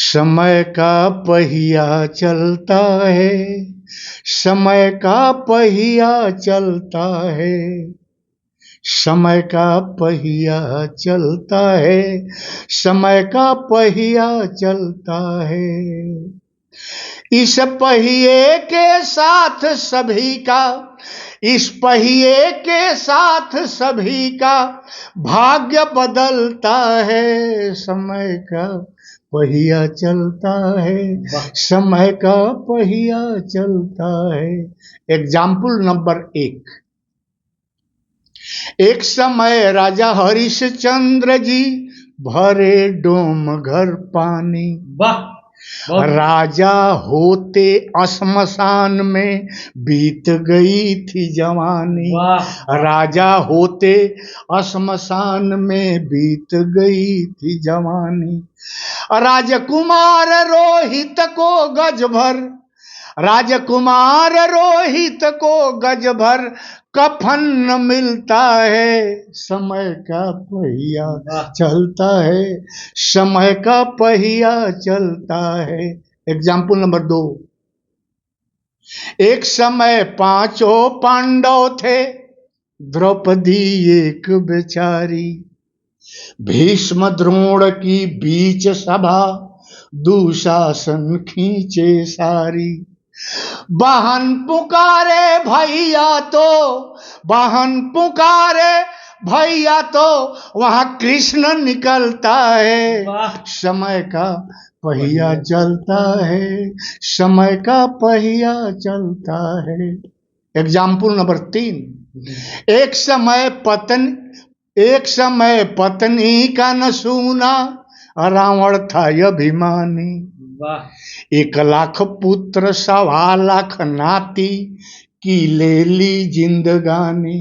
समय का पहिया चलता है, समय का पहिया चलता है, समय का पहिया चलता है, समय का पहिया चलता है। इस पहिए के साथ सभी का, इस पहिए के साथ सभी का भाग्य बदलता है। समय का पहिया चलता है, समय का पहिया चलता है। Example number 1। एक समय राजा हरिश्चंद्र जी भरे डोम घर पानी। वाह। राजा होते श्मशान में बीत गई थी जवानी। राजा होते श्मशान में बीत गई थी जवानी। राजकुमार रोहित को गज भर, राजकुमार रोहित को गज भर कफन न मिलता है। समय का पहिया चलता है, समय का पहिया चलता है। Example number 2। एक समय 5 पांडव थे, द्रौपदी एक बेचारी। भीष्म द्रोण की बीच सभा, दुशासन खींचे सारी। बहन पुकारे भैया तो, बहन पुकारे भैया तो वहां कृष्ण निकलता है। समय का पहिया चलता है, समय का पहिया चलता है। Example number 3। एक समय पत्नी का न सूना, रावण था अभिमानी। 1,00,000 पुत्र 1,25,00,000 नाती की ले ली जिंदगानी।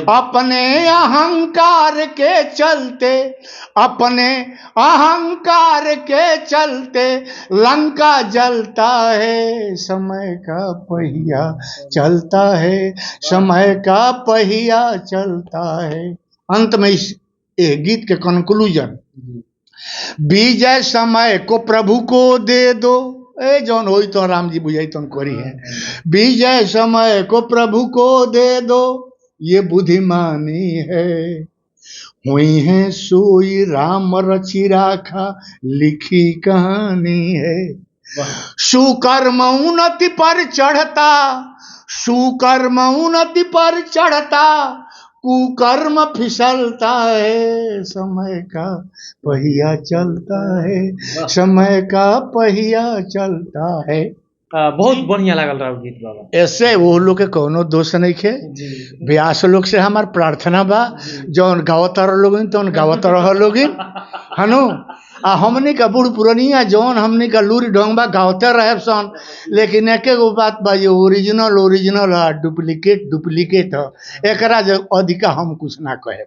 अपने अहंकार के चलते, अपने अहंकार के चलते लंका जलता है। समय का पहिया चलता है, समय का पहिया चलता है। अंत में इस गीत के कंक्लूजन, विजय समय को प्रभु को दे दो। जौन हो तो राम जी बुझाई तो करी है। विजय समय को प्रभु को दे दो, ये बुद्धिमानी है। हुई है सोई राम रचि राखा, लिखी कहानी है। सुकर्म उन्नति पर चढ़ता, सुकर्म उन्नति पर चढ़ता, कुकर्म फिसलता है। समय का पहिया चलता है, समय का पहिया चलता है। बहुत बढ़िया लागल रहा गीत बाबा। ऐसे वो लोग के कोनो दोष नहीं खे। व्यास लोग से हमार प्रार्थना बा, जौन गावतर लोगिन तौन गावतर रह लोगिन हनु। आ हमनी का बूढ़ पुरानिया जौन हमनी का लूरी ढोंगबा गावते रहे सन। लेकिन एक बात बा, ये ओरिजिनल ओरिजिनल डुप्लीकेट डुप्लीकेट है। एकरा अधिका हम कुछ ना कहे।